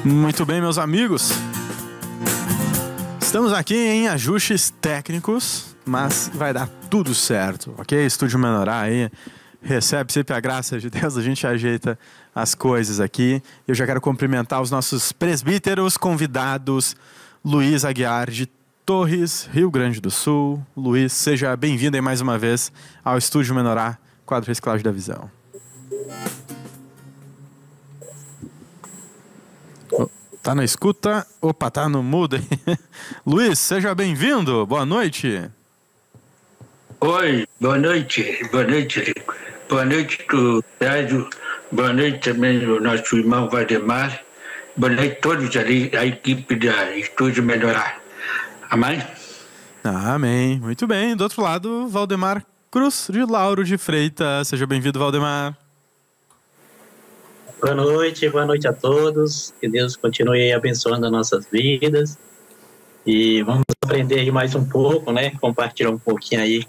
Muito bem, meus amigos. Estamos aqui em ajustes técnicos, mas vai dar tudo certo, ok? Estúdio Menorá aí recebe sempre a graça de Deus, a gente ajeita as coisas aqui. Eu já quero cumprimentar os nossos presbíteros convidados, Luiz Aguiar de Torres, Rio Grande do Sul. Luiz, seja bem-vindo aí mais uma vez ao Estúdio Menorá, quadro Reciclagem da Visão. Tá na escuta? Opa, tá no mudo. Luiz, seja bem-vindo. Boa noite. Oi, boa noite. Boa noite, Rico. Boa noite pro Sérgio. Boa noite também ao nosso irmão Valdemar. Boa noite a todos ali, a equipe da Estúdio Melhorar. Amém? Amém. Muito bem. Do outro lado, Valdemar Cruz de Lauro de Freitas. Seja bem-vindo, Valdemar. Boa noite a todos. Que Deus continue abençoando as nossas vidas. E vamos aprender aí mais um pouco, né? Compartilhar um pouquinho aí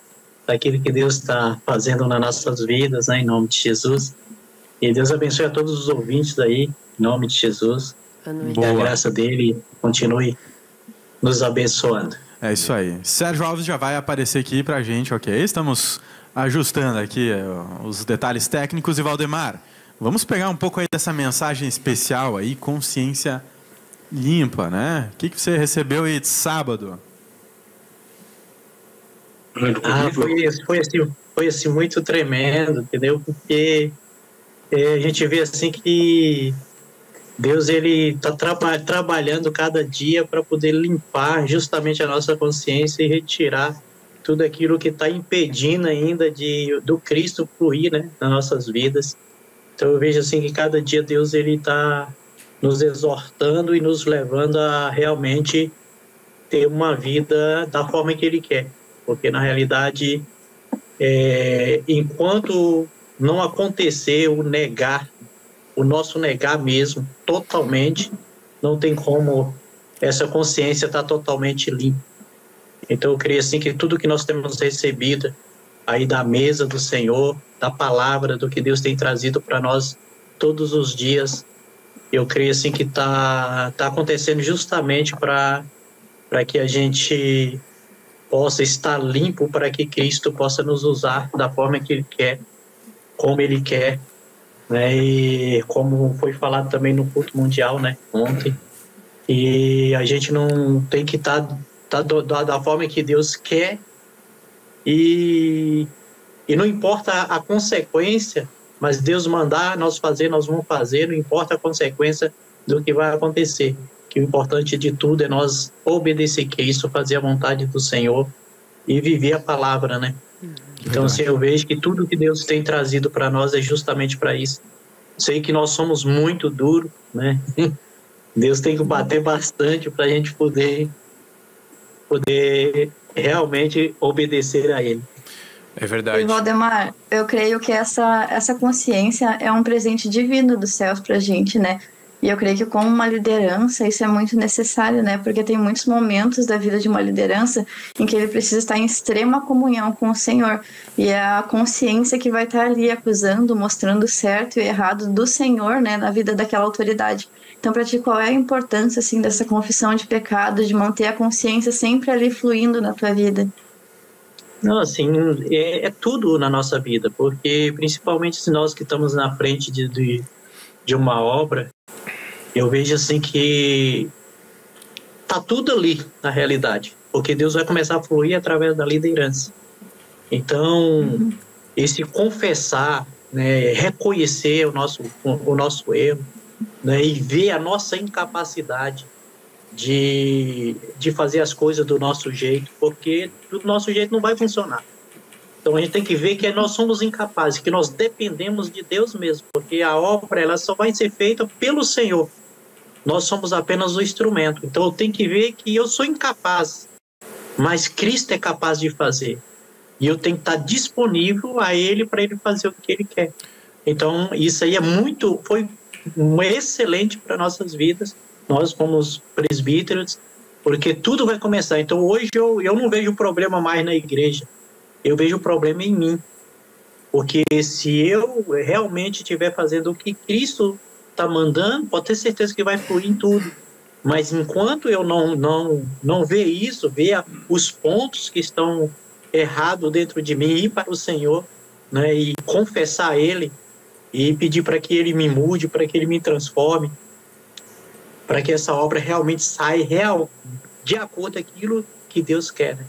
daquilo que Deus está fazendo nas nossas vidas, né? Em nome de Jesus. E Deus abençoe a todos os ouvintes aí, em nome de Jesus. Que a graça dele continue nos abençoando. É isso aí. Sérgio Alves já vai aparecer aqui pra gente, ok? Estamos ajustando aqui os detalhes técnicos. E Valdemar, vamos pegar um pouco aí dessa mensagem especial aí, consciência limpa, né? O que você recebeu aí de sábado? Foi assim muito tremendo, entendeu? Porque a gente vê assim que Deus ele está trabalhando cada dia para poder limpar justamente a nossa consciência e retirar tudo aquilo que está impedindo ainda do Cristo fluir, né, nas nossas vidas. Então eu vejo assim que cada dia Deus ele está nos exortando e nos levando a realmente ter uma vida da forma que Ele quer. Porque na realidade, enquanto não acontecer o nosso negar mesmo, totalmente, não tem como essa consciência estar totalmente limpa. Então eu creio assim que tudo que nós temos recebido aí da mesa do Senhor, da palavra, do que Deus tem trazido para nós todos os dias, eu creio assim que tá acontecendo justamente para que a gente possa estar limpo, para que Cristo possa nos usar da forma que Ele quer, como Ele quer, né? E como foi falado também no culto mundial, né, ontem, e a gente não tem que estar da forma que Deus quer, e não importa a consequência, mas Deus mandar nós fazer, nós vamos fazer, não importa a consequência do que vai acontecer. Que o importante de tudo é nós obedecer Cristo, fazer a vontade do Senhor e viver a palavra, né? Então, assim, eu vejo que tudo que Deus tem trazido para nós é justamente para isso. Sei que nós somos muito duros, né? Deus tem que bater bastante para a gente poder realmente obedecer a Ele. É verdade. E Valdemar, eu creio que essa consciência é um presente divino dos céus pra gente, né? E eu creio que como uma liderança isso é muito necessário, né? Porque tem muitos momentos da vida de uma liderança em que ele precisa estar em extrema comunhão com o Senhor. E é a consciência que vai estar ali acusando, mostrando o certo e o errado do Senhor, né? Na vida daquela autoridade. Então, para ti, qual é a importância, assim, dessa confissão de pecado, de manter a consciência sempre ali fluindo na tua vida? Não, assim, é tudo na nossa vida, porque principalmente se nós que estamos na frente de uma obra, eu vejo assim que tá tudo ali na realidade, porque Deus vai começar a fluir através da liderança. Então, esse confessar, né, reconhecer o nosso erro, né, e ver a nossa incapacidade de fazer as coisas do nosso jeito, porque do nosso jeito não vai funcionar. Então a gente tem que ver que nós somos incapazes, que nós dependemos de Deus mesmo, porque a obra ela só vai ser feita pelo Senhor. Nós somos apenas o instrumento. Então eu tenho que ver que eu sou incapaz, mas Cristo é capaz de fazer. E eu tenho que estar disponível a Ele para Ele fazer o que Ele quer. Então isso aí foi excelente para nossas vidas, nós como os presbíteros, porque tudo vai começar. Então hoje eu não vejo problema mais na igreja, eu vejo o problema em mim, porque se eu realmente estiver fazendo o que Cristo está mandando, pode ter certeza que vai fluir em tudo. Mas enquanto eu não ver isso, ver os pontos que estão errados dentro de mim, ir para o Senhor, né, e confessar a Ele, e pedir para que Ele me mude, para que Ele me transforme, para que essa obra realmente saia de acordo com aquilo que Deus quer. Né?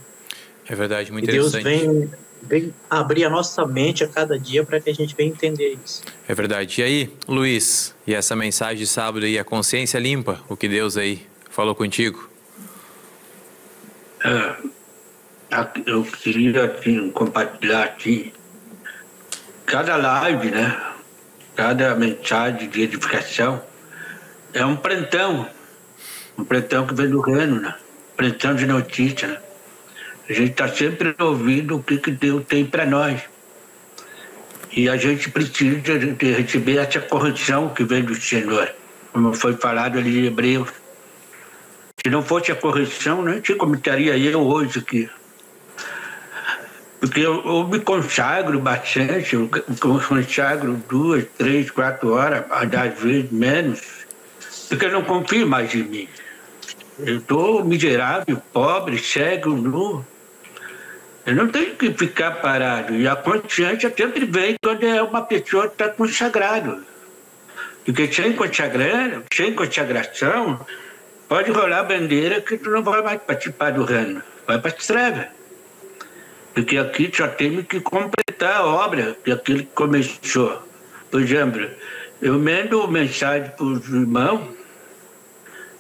É verdade, muito e Deus interessante. vem abrir a nossa mente a cada dia para que a gente venha entender isso. É verdade. E aí, Luiz, e essa mensagem de sábado aí, a consciência limpa, o que Deus aí falou contigo? Eu queria assim, compartilhar aqui cada live, né? Cada mensagem de edificação é um plantão que vem do reino, né? Plantão de notícia, né? A gente está sempre ouvindo o que Deus tem para nós. E a gente precisa de receber essa correção que vem do Senhor, como foi falado ali em Hebreus. Se não fosse a correção, nem sei como estaria eu hoje aqui. Porque eu me consagro bastante, eu consagro 2, 3, 4 horas, às vezes menos, porque eu não confio mais em mim. Eu estou miserável, pobre, cego, nu. Eu não tenho que ficar parado. E a consciência sempre vem quando é uma pessoa que está consagrada. Porque sem consagração, pode rolar a bandeira que tu não vai mais participar do reino. Vai para as trevas. Porque aqui só temos que completar a obra que aquele que começou. Por exemplo, eu mando mensagem para os irmãos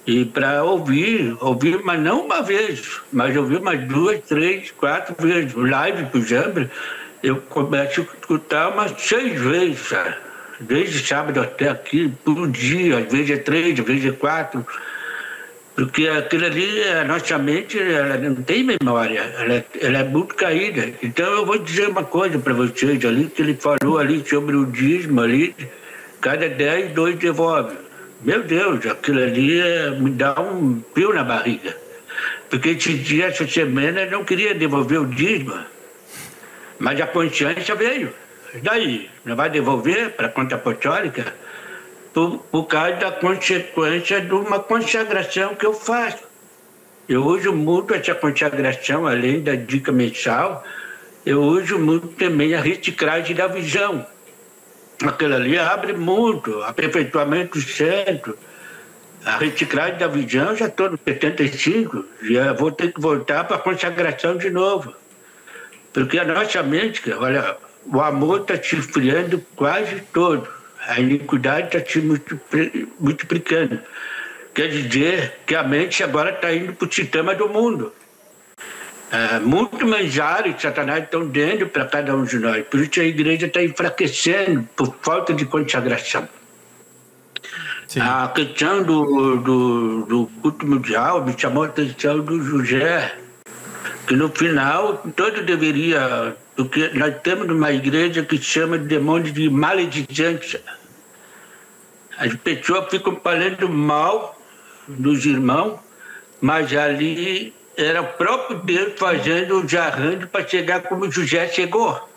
e para ouvir, mas não uma vez, mas ouvir umas 2, 3, 4 vezes. Live, por exemplo, eu começo a escutar umas 6 vezes, sabe? Desde sábado até aqui, por dia, às vezes é 3, às vezes é 4. Porque aquilo ali, a nossa mente, ela não tem memória, ela é muito caída. Então eu vou dizer uma coisa para vocês ali, que ele falou ali sobre o dízimo ali, cada 10, 2 devolve. Meu Deus, aquilo ali me dá um frio na barriga. Porque essa semana eu não queria devolver o dízimo, mas a consciência veio. E daí, não vai devolver para a conta apostólica? Por causa da consequência de uma consagração que eu faço. Eu uso muito essa consagração, além da dica mensal, eu uso muito também a reciclagem da visão. Aquilo ali abre muito, aperfeiçoamento centro. A reciclagem da visão, já estou no 75, já vou ter que voltar para a consagração de novo. Porque a nossa mente, olha, o amor está se esfriando quase todo. A iniquidade está se multiplicando. Quer dizer que a mente agora está indo para o sistema do mundo. Muito manjar e Satanás estão dentro para cada um de nós. Por isso a igreja está enfraquecendo por falta de consagração. Sim. A questão do culto mundial me chamou a atenção do José, que no final todo deveria... Porque nós temos uma igreja que chama de demônio de maledicência. As pessoas ficam falando mal dos irmãos, mas ali era o próprio Deus fazendo os arranjos para chegar como José chegou.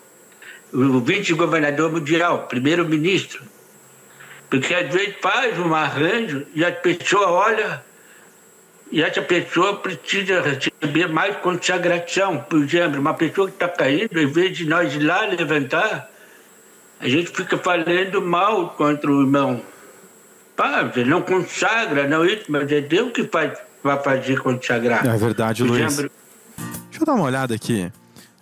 O vice-governador mundial, primeiro-ministro. Porque às vezes faz um arranjo e a pessoa olha e essa pessoa precisa receber mais consagração. Por exemplo, uma pessoa que está caindo, em vez de nós ir lá levantar, a gente fica falando mal contra o irmão. Você não consagra, não isso, mas é Deus que vai fazer consagrar. É verdade, Luiz. Deixa eu dar uma olhada aqui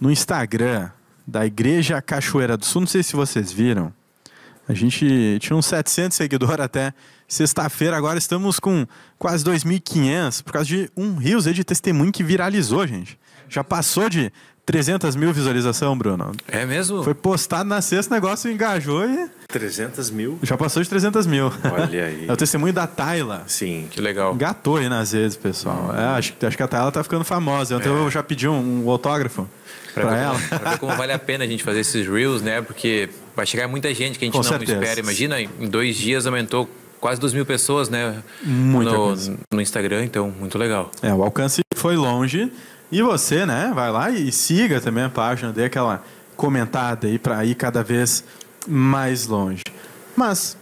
no Instagram da Igreja Cachoeira do Sul. Não sei se vocês viram. A gente tinha uns 700 seguidores até sexta-feira. Agora estamos com quase 2.500 por causa de um Reels de testemunho que viralizou, gente. Já passou de 300 mil visualização, Bruno. É mesmo? Foi postado na sexta, o negócio engajou e... 300 mil? Já passou de 300 mil. Olha aí. É o testemunho da Tayla. Sim. Que legal. Engatou aí nas redes, pessoal. Acho que a Tayla tá ficando famosa. Eu já pedi um autógrafo pra ela. Pra ver como vale a pena a gente fazer esses Reels, né? Porque vai chegar muita gente que a gente Com não certeza. espera. Imagina, em 2 dias aumentou quase 2.000 pessoas, né? No Instagram, então, muito legal. O alcance foi longe. E você, né, vai lá e siga também a página, dê aquela comentada aí para ir cada vez mais longe. Mas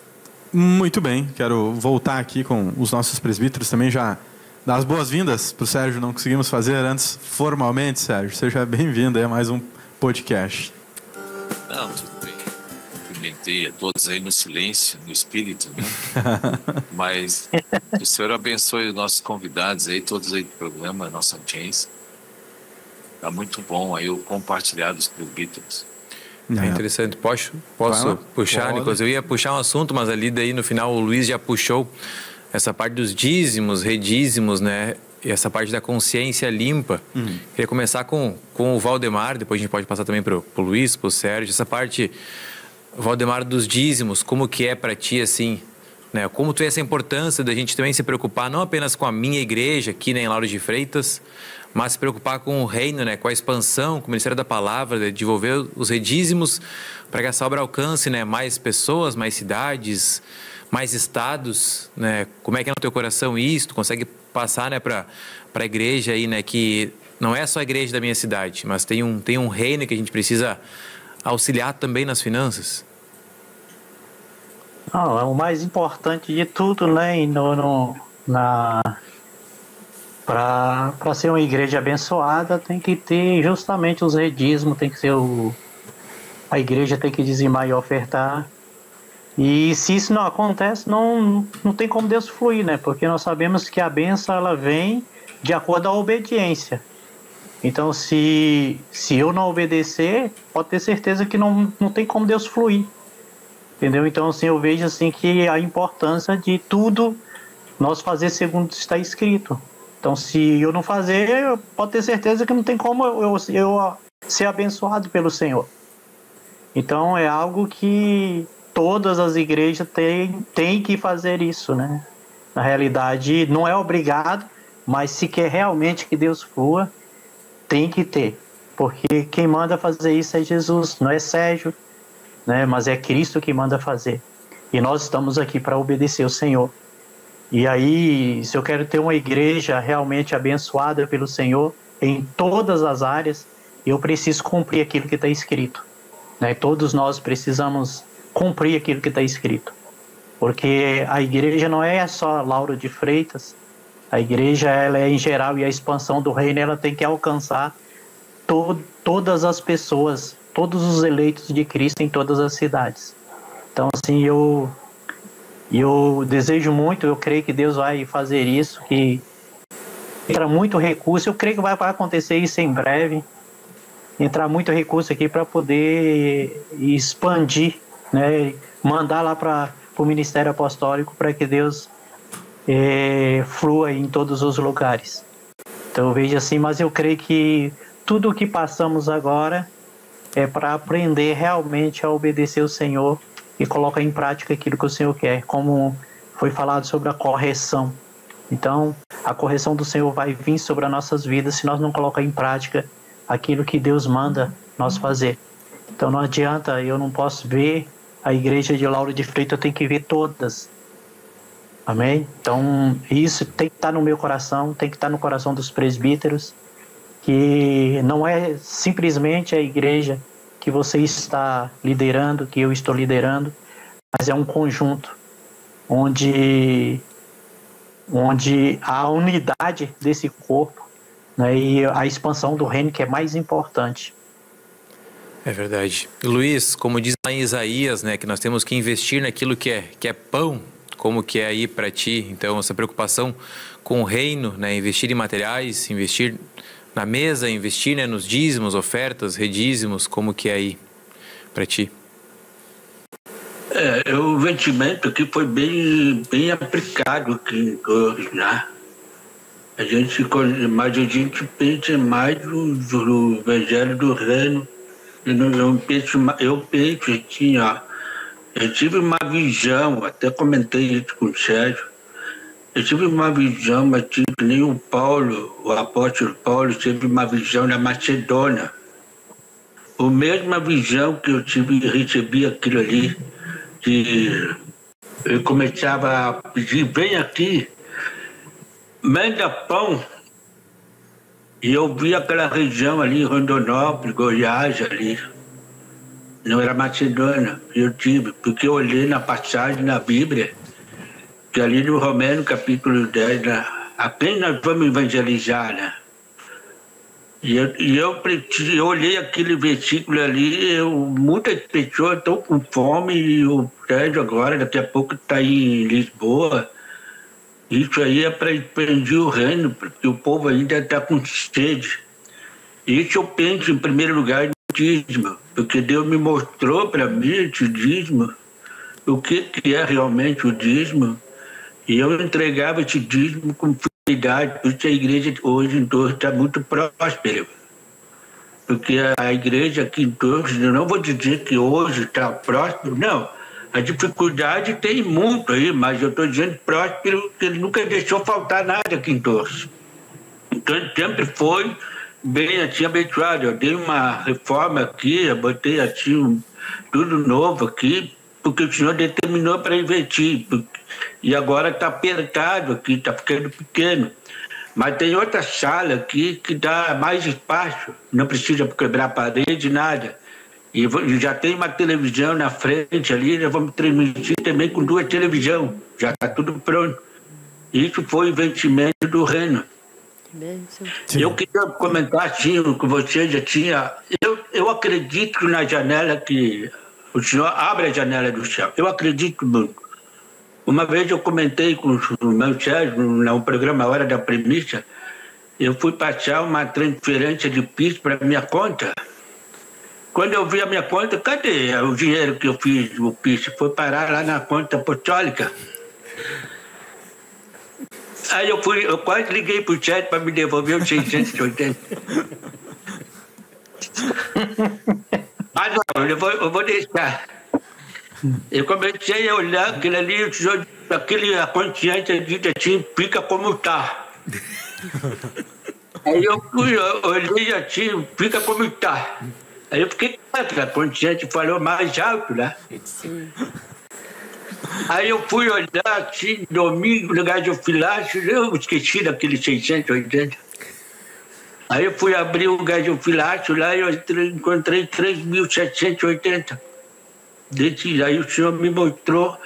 Muito bem, quero voltar aqui com os nossos presbíteros também, já dar as boas-vindas para o Sérgio, não conseguimos fazer antes formalmente, Sérgio. Seja bem-vindo a mais um podcast. Não, tudo bem. Cumprimentei a todos aí no silêncio, no espírito, né? Mas o Senhor abençoe os nossos convidados aí, todos aí do programa, a nossa audiência. Tá muito bom aí o compartilhar dos presbíteros. É interessante. Posso puxar, Nicolas? Eu ia puxar um assunto, mas ali daí no final o Luiz já puxou essa parte dos dízimos, redízimos, né? E essa parte da consciência limpa. Queria começar com o Valdemar, depois a gente pode passar também pro Luiz, pro Sérgio. Essa parte, Valdemar, dos dízimos, como que é para ti, assim, né? Como tu vê essa importância da gente também se preocupar não apenas com a minha igreja aqui, né, em Lauro de Freitas, mas se preocupar com o reino, né, com a expansão, com o Ministério da Palavra, de desenvolver os redízimos para que essa obra alcance, né, mais pessoas, mais cidades, mais estados, né? Como é que é no teu coração isso? Tu consegue passar, né, para a igreja aí, né, que não é só a igreja da minha cidade, mas tem um reino que a gente precisa auxiliar também nas finanças? Não, é o mais importante de tudo, né? Para ser uma igreja abençoada, tem que ter justamente os redízimos, tem que ser a igreja tem que dizimar e ofertar. E se isso não acontece, não tem como Deus fluir, né? Porque nós sabemos que a bênção ela vem de acordo à obediência. Então, se eu não obedecer, pode ter certeza que não tem como Deus fluir. Entendeu? Então, assim, eu vejo assim que a importância de tudo nós fazer segundo está escrito. Então, se eu não fazer, pode ter certeza que não tem como eu ser abençoado pelo Senhor. Então, é algo que todas as igrejas têm que fazer isso, né? Na realidade, não é obrigado, mas se quer realmente que Deus flua, tem que ter. Porque quem manda fazer isso é Jesus, não é Sérgio, né? Mas é Cristo que manda fazer. E nós estamos aqui para obedecer o Senhor. E aí, se eu quero ter uma igreja realmente abençoada pelo Senhor em todas as áreas, eu preciso cumprir aquilo que está escrito, né? Todos nós precisamos cumprir aquilo que está escrito, porque a igreja não é só Lauro de Freitas, a igreja ela é em geral, e a expansão do reino ela tem que alcançar todas as pessoas, todos os eleitos de Cristo em todas as cidades. Então, assim, eu desejo muito, eu creio que Deus vai fazer isso, que entra muito recurso, eu creio que vai acontecer isso em breve, entrar muito recurso aqui para poder expandir, né, mandar lá para o Ministério Apostólico para que Deus flua em todos os lugares. Então eu vejo assim, mas eu creio que tudo o que passamos agora é para aprender realmente a obedecer o Senhor e colocar em prática aquilo que o Senhor quer, como foi falado sobre a correção. Então, a correção do Senhor vai vir sobre as nossas vidas se nós não colocar em prática aquilo que Deus manda nós fazer. Então, não adianta, eu não posso ver a igreja de Lauro de Freitas, eu tenho que ver todas. Amém? Então, isso tem que estar no meu coração, tem que estar no coração dos presbíteros, que não é simplesmente a igreja que você está liderando, que eu estou liderando, mas é um conjunto onde há a unidade desse corpo, né, e a expansão do reino que é mais importante. É verdade. Luiz, como diz lá em Isaías, né, que nós temos que investir naquilo que é pão, como que é aí para ti? Então, essa preocupação com o reino, né, investir em materiais, investir na mesa, investir, né, nos dízimos, ofertas, redízimos, como que é aí para ti? O investimento aqui foi bem aplicado aqui hoje, né? Mas a gente pensa mais no Evangelho do Reino. Eu penso assim, ó. Eu tive uma visão, até comentei isso com o Sérgio. Eu tive uma visão, mas que nem o apóstolo Paulo teve uma visão na Macedônia. A mesma visão que eu recebi aquilo ali, que eu começava a pedir, vem aqui, manda pão. E eu vi aquela região ali, Rondonópolis, Goiás ali. Não era Macedônia. Eu tive, porque eu olhei na passagem na Bíblia, que ali no Romano, capítulo 10, apenas nós vamos evangelizar, né? E eu olhei aquele versículo ali, muitas pessoas estão com fome e o prédio agora, daqui a pouco está em Lisboa. Isso aí é para expandir o reino, porque o povo ainda está com sede. Isso eu penso, em primeiro lugar, no dízimo, porque Deus me mostrou para mim esse dízimo, o que é realmente o dízimo, e eu entregava esse dízimo com fidelidade, por isso a igreja hoje em Torres está muito próspera. Porque a igreja aqui em Torres, eu não vou dizer que hoje está próspero, não. A dificuldade tem muito aí, mas eu estou dizendo próspero porque ele nunca deixou faltar nada aqui em Torres. Então ele sempre foi bem assim abençoado. Eu dei uma reforma aqui, eu botei assim tudo novo aqui, porque o senhor determinou para investir. E agora está apertado aqui, está ficando pequeno. Mas tem outra sala aqui que dá mais espaço, não precisa quebrar parede, nada. E já tem uma televisão na frente ali, já vamos transmitir também com 2 televisões, já está tudo pronto. Isso foi o investimento do reino. Sim. Eu queria comentar assim, o que você já tinha. Eu acredito na janela que o senhor abre a janela do céu. Eu acredito muito. Uma vez eu comentei com o meu chefe, no programa Hora da Premissa, eu fui passar uma transferência de piso para minha conta. Quando eu vi a minha conta, cadê o dinheiro que eu fiz o piso? Foi parar lá na conta apostólica. Aí eu quase liguei pro chefe para me devolver os 680. Mas não, eu vou deixar. Eu comecei a olhar aquele ali, a consciência dita assim, fica como tá. Aí eu olhei assim, fica como tá. Aí eu fiquei quieto, a consciência falou mais alto, né? Sim. Aí eu fui olhar assim, domingo, no gasofilácio, eu esqueci daquele 680. Aí eu fui abrir o gasofilácio lá e eu encontrei 3.780. Aí o senhor me mostrou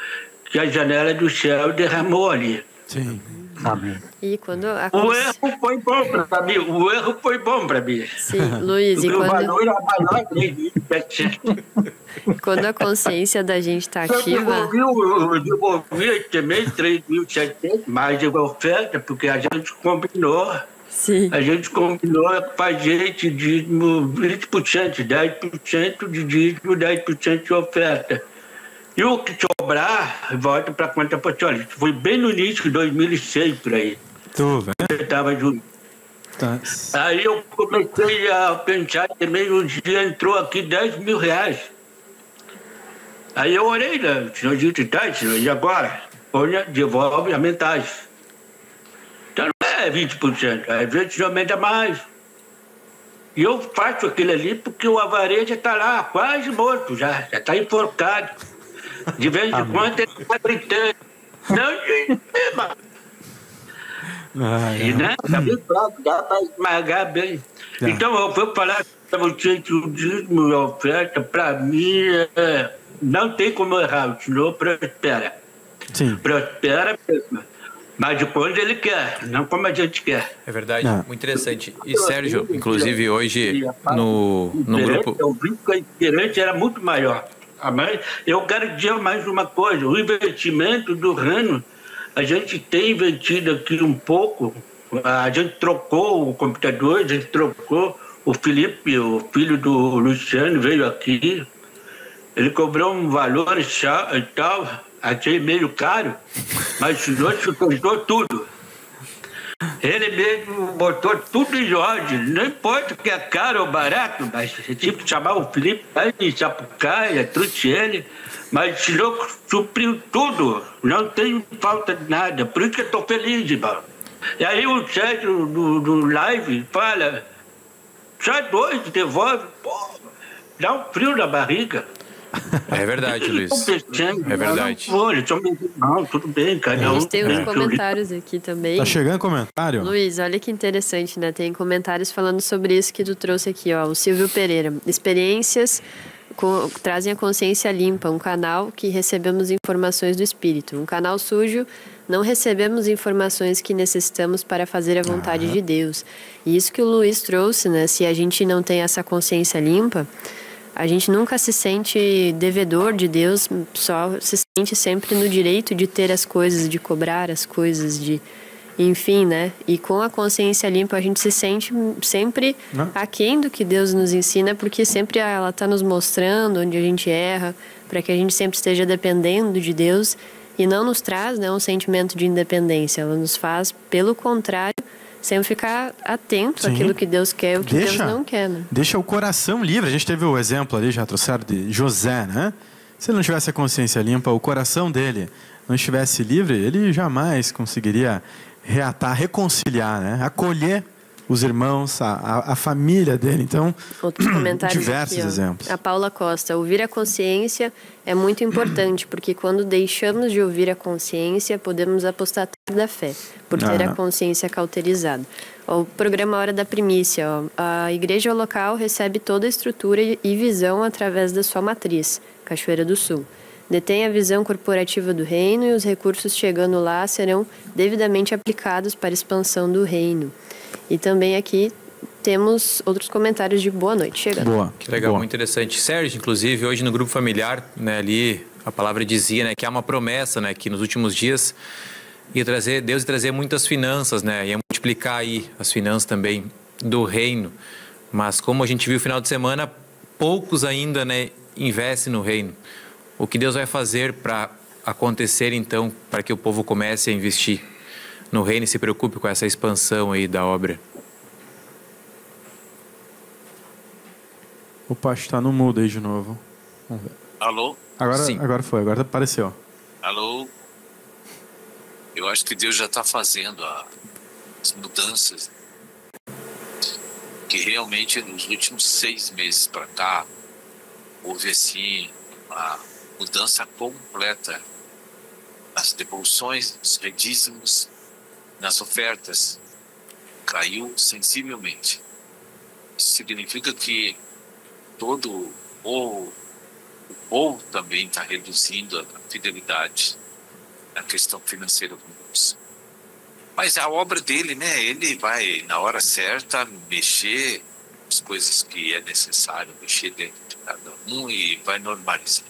que a janela do céu derramou ali. Sim. Amém. E quando O erro foi bom para mim. O erro foi bom para mim. Sim, Luiz, e quando... O valor era maior que 3.700. Quando a consciência da gente está ativa... Eu devolvi também 3.700, mais de oferta, porque a gente combinou. Sim. A gente combinou com a gente dízimo 20%, 10% de dízimo, 10% de oferta. E o que sobrar, volta para a conta apostólica. Foi bem no início de 2006, por aí. Tu, velho? Eu estava junto. Tá. Aí eu comecei a pensar também, um dia entrou aqui 10 mil reais. Aí eu orei, né? Senhor dito, tá, senhor, e agora? Olha, devolve a metade. Então não é 20%, às vezes não aumenta mais. E eu faço aquilo ali porque o avarejo já está lá, quase morto já está enforcado. De vez em quando ele está gritando. Não, gente, e né? Tá bem fraco, dá para esmagar bem. Então eu vou falar para você que o dízimo e a oferta, para mim, não tem como errar. O senhor prospera. Sim. Prospera mesmo. Mas de quando ele quer, não como a gente quer. É verdade, muito interessante. E Sérgio, inclusive hoje no grupo... O vínculo esperante era muito maior. Mas eu quero dizer mais uma coisa, o investimento do reino, a gente tem investido aqui um pouco, a gente trocou o computador, a gente trocou, o Felipe, o filho do Luciano, veio aqui, ele cobrou um valor e tal, achei meio caro, mas o senhor sustentou tudo. Ele mesmo botou tudo em ordem, não importa que é caro ou barato, mas tipo chamar o Felipe de Sapucaia, trouxe ele, mas o senhor supriu tudo, não tem falta de nada, por isso que eu estou feliz, irmão. E aí o Sérgio do live fala, só 2 devolve, pô, dá um frio na barriga. É verdade, Luiz. É verdade. Não, tudo bem, cara. A gente tem uns comentários aqui também. Tá chegando comentário? Luiz, olha que interessante, né? Tem comentários falando sobre isso que tu trouxe aqui, ó. O Silvio Pereira. Experiências trazem a consciência limpa, um canal que recebemos informações do Espírito. Um canal sujo, não recebemos informações que necessitamos para fazer a vontade de Deus. E isso que o Luiz trouxe, né? Se a gente não tem essa consciência limpa, a gente nunca se sente devedor de Deus, só se sente sempre no direito de ter as coisas, de cobrar as coisas, enfim, né? E com a consciência limpa a gente se sente sempre aquém do que Deus nos ensina, porque sempre ela está nos mostrando onde a gente erra, para que a gente sempre esteja dependendo de Deus e não nos traz, né, um sentimento de independência. Ela nos faz, pelo contrário, sempre ficar atento àquilo que Deus quer e o que Deus não quer, né? Deixa o coração livre. A gente teve o exemplo ali, já trouxeram, de José, né? Se ele não tivesse a consciência limpa, o coração dele não estivesse livre, ele jamais conseguiria reatar, reconciliar, né? Acolher os irmãos, a família dele. Então, outros comentários diversos aqui, exemplos. A Paula Costa: ouvir a consciência é muito importante, porque quando deixamos de ouvir a consciência, podemos apostatar da fé, por ter a consciência cauterizada. O programa Hora da Primícia: a igreja local recebe toda a estrutura e visão através da sua matriz, Cachoeira do Sul. Detém a visão corporativa do reino e os recursos chegando lá serão devidamente aplicados para a expansão do reino. E também aqui temos outros comentários de boa noite chegando. Boa. Que legal, muito interessante. Sérgio, inclusive, hoje no grupo familiar, né, ali a palavra dizia, né, que há uma promessa, né, que nos últimos dias Deus ia trazer muitas finanças, né, ia multiplicar aí as finanças também do reino. Mas como a gente viu no final de semana, poucos ainda, né, investem no reino. O que Deus vai fazer para acontecer, então, para que o povo comece a investir no reino e se preocupe com essa expansão aí da obra? Opa, está no mudo aí de novo. Vamos ver. Alô? Agora foi, agora apareceu. Alô? Eu acho que Deus já está fazendo as mudanças que realmente nos últimos 6 meses para cá houve assim uma mudança completa nas devoluções, nos redízimos, nas ofertas. Caiu sensivelmente. Isso significa que todo o povo também está reduzindo a fidelidade na questão financeira com Deus. Mas a obra dele, né? Ele vai, na hora certa, mexer as coisas que é necessário, mexer dentro de cada um e vai normalizar.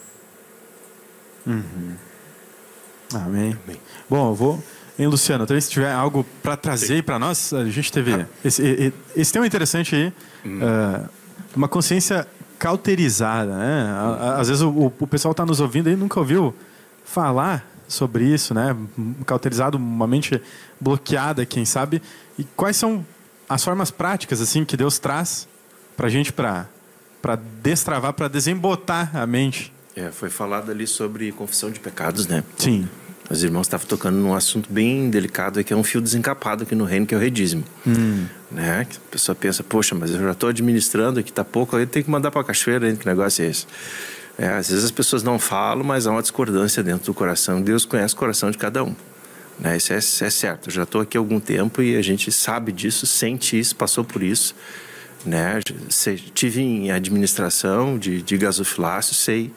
Uhum. Amém. Bom, eu vou... Hein, Luciano, talvez se tiver algo para trazer para nós, a gente teve esse tema interessante aí, uma consciência cauterizada, né? Às vezes o pessoal está nos ouvindo e nunca ouviu falar sobre isso, né? Cauterizado, uma mente bloqueada, quem sabe. E quais são as formas práticas assim que Deus traz para a gente para destravar, para desembotar a mente? Foi falado ali sobre confissão de pecados, né? Sim. Os irmãos estavam tocando num assunto bem delicado, que é um fio desencapado aqui no reino, que é o redízimo. Né? A pessoa pensa, poxa, mas eu já estou administrando aqui, está pouco, aí tem que mandar para a cachoeira, que negócio é esse? Às vezes as pessoas não falam, mas há uma discordância dentro do coração. Deus conhece o coração de cada um. Né? Isso é certo. Eu já estou aqui há algum tempo e a gente sabe disso, sente isso, passou por isso. Né? Tive em administração de gasofilácio, sei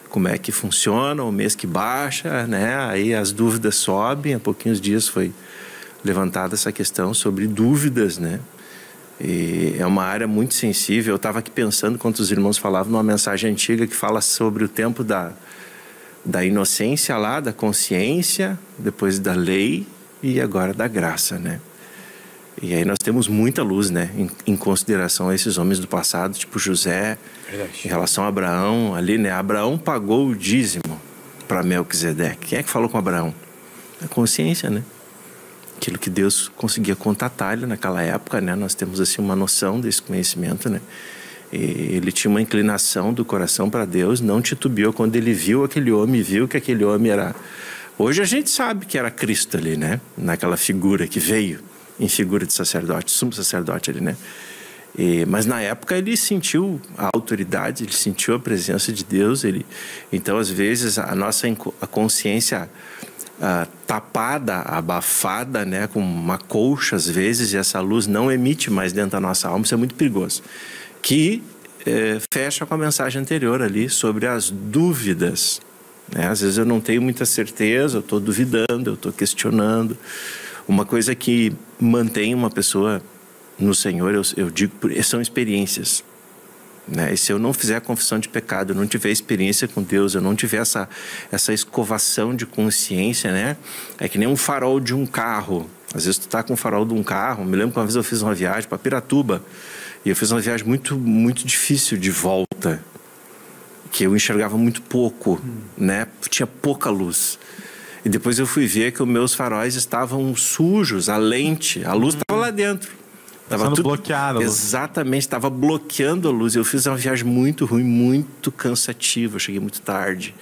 como é que funciona, o mês que baixa, né? Aí as dúvidas sobem. Há pouquinhos dias foi levantada essa questão sobre dúvidas, né? E é uma área muito sensível. Eu estava aqui pensando, enquanto os irmãos falavam, numa mensagem antiga que fala sobre o tempo da inocência lá, da consciência, depois da lei e agora da graça, né? E aí nós temos muita luz, né, em consideração a esses homens do passado, tipo José, em relação a Abraão, ali, né, Abraão pagou o dízimo para Melquisedeque. Quem é que falou com Abraão? A consciência, né? Aquilo que Deus conseguia contatar ele naquela época, né? Nós temos assim uma noção desse conhecimento, né? E ele tinha uma inclinação do coração para Deus, não titubeou quando ele viu aquele homem, viu que aquele homem era... Hoje a gente sabe que era Cristo ali, né? Naquela figura que veio em figura de sacerdote, sumo sacerdote ali, né? Mas na época ele sentiu a autoridade, ele sentiu a presença de Deus. Então, às vezes, a consciência tapada, abafada, né, com uma colcha, às vezes, e essa luz não emite mais dentro da nossa alma. Isso é muito perigoso. Que fecha com a mensagem anterior ali sobre as dúvidas, né? Às vezes eu não tenho muita certeza, eu estou duvidando, eu estou questionando. Uma coisa que mantém uma pessoa no Senhor, eu digo, são experiências, né? E se eu não fizer a confissão de pecado, eu não tiver experiência com Deus, eu não tiver essa escovação de consciência, né? É que nem um farol de um carro. Às vezes tu tá com o farol de um carro. Me lembro que uma vez eu fiz uma viagem para Piratuba e eu fiz uma viagem muito, muito difícil de volta, que eu enxergava muito pouco, né? Tinha pouca luz. E depois eu fui ver que os meus faróis estavam sujos, a lente, a luz estava lá dentro. Estava tudo bloqueado. Exatamente, estava bloqueando a luz. Eu fiz uma viagem muito ruim, muito cansativa. Eu cheguei muito tarde.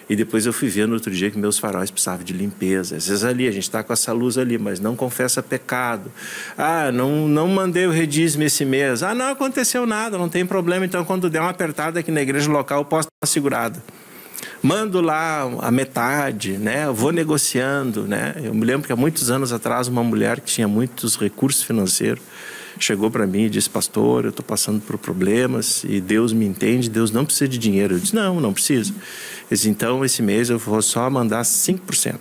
E depois eu fui ver no outro dia que meus faróis precisavam de limpeza. Às vezes ali, a gente está com essa luz ali, mas não confessa pecado. Não mandei o redízimo esse mês. Não aconteceu nada, não tem problema. Então, quando der uma apertada aqui na igreja local, eu posso dar uma segurada. Mando lá a metade, né? Eu vou negociando, né? Eu me lembro que há muitos anos atrás, uma mulher que tinha muitos recursos financeiros chegou para mim e disse: pastor, eu estou passando por problemas e Deus me entende, Deus não precisa de dinheiro. Eu disse: não precisa. Eu disse: então, esse mês eu vou só mandar 5%.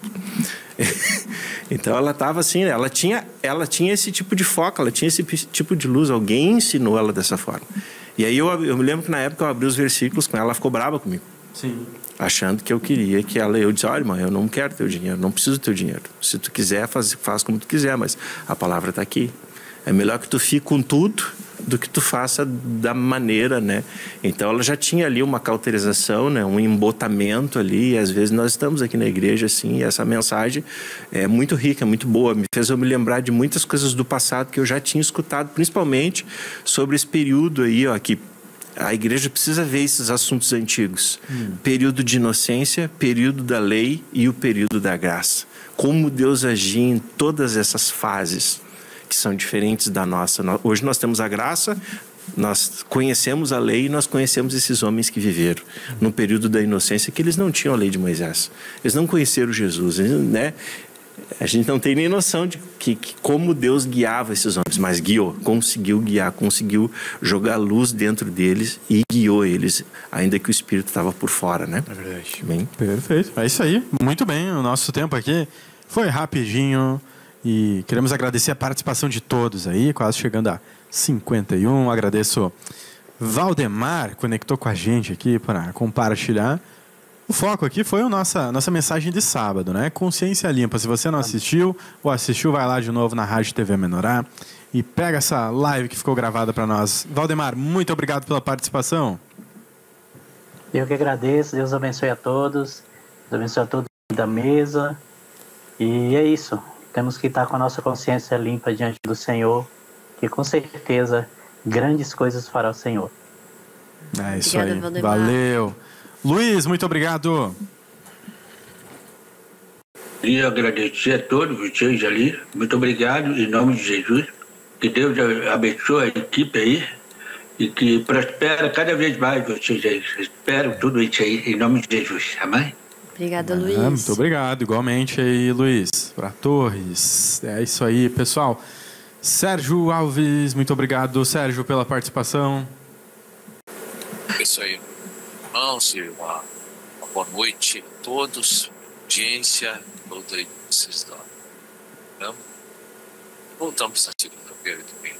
Então ela estava assim, ela tinha esse tipo de foco, ela tinha esse tipo de luz, alguém ensinou ela dessa forma. E aí eu me lembro que na época eu abri os versículos com ela, ela ficou brava comigo. Sim. Achando que eu queria que ela... Eu disse: olha, irmã, eu não quero teu dinheiro, não preciso do teu dinheiro. Se tu quiser, faz como tu quiser, mas a palavra está aqui. É melhor que tu fique com tudo do que tu faça da maneira, né? Então ela já tinha ali uma cauterização, né? Um embotamento ali, e às vezes nós estamos aqui na igreja assim, e essa mensagem é muito rica, muito boa, me fez eu me lembrar de muitas coisas do passado que eu já tinha escutado, principalmente sobre esse período aí, ó, que a igreja precisa ver esses assuntos antigos. Período de inocência, período da lei e o período da graça. Como Deus agia em todas essas fases que são diferentes da nossa. Hoje nós temos a graça, nós conhecemos a lei e nós conhecemos esses homens que viveram no período da inocência, que eles não tinham a lei de Moisés. Eles não conheceram Jesus, né? A gente não tem nem noção de como Deus guiava esses homens, mas guiou, conseguiu guiar, conseguiu jogar luz dentro deles e guiou eles, ainda que o Espírito estava por fora, né? É verdade. Bem. Perfeito. É isso aí. Muito bem. O nosso tempo aqui foi rapidinho e queremos agradecer a participação de todos aí, quase chegando a 51. Agradeço Valdemar, conectou com a gente aqui para compartilhar. O foco aqui foi a nossa mensagem de sábado, né? Consciência limpa. Se você não assistiu ou assistiu, vai lá de novo na Rádio TV Menorá e pega essa live que ficou gravada para nós. Valdemar, muito obrigado pela participação. Eu que agradeço. Deus abençoe a todos. Deus abençoe a todos da mesa. E é isso. Temos que estar com a nossa consciência limpa diante do Senhor, que com certeza grandes coisas fará o Senhor. É isso Obrigada, aí. Valdemar. Valeu. Luiz, muito obrigado. Queria agradecer a todos vocês ali. Muito obrigado, em nome de Jesus. Que Deus abençoe a equipe aí e que prospere cada vez mais vocês aí. Espero tudo isso aí, em nome de Jesus. Amém? Obrigada, Luiz. Muito obrigado. Igualmente aí, Luiz. Para Torres. É isso aí, pessoal. Sérgio Alves, muito obrigado, Sérgio, pela participação. É isso aí. Irmãos, uma boa noite a todos, audiência, toda aí que vocês dão. Então, voltamos na segunda-feira também.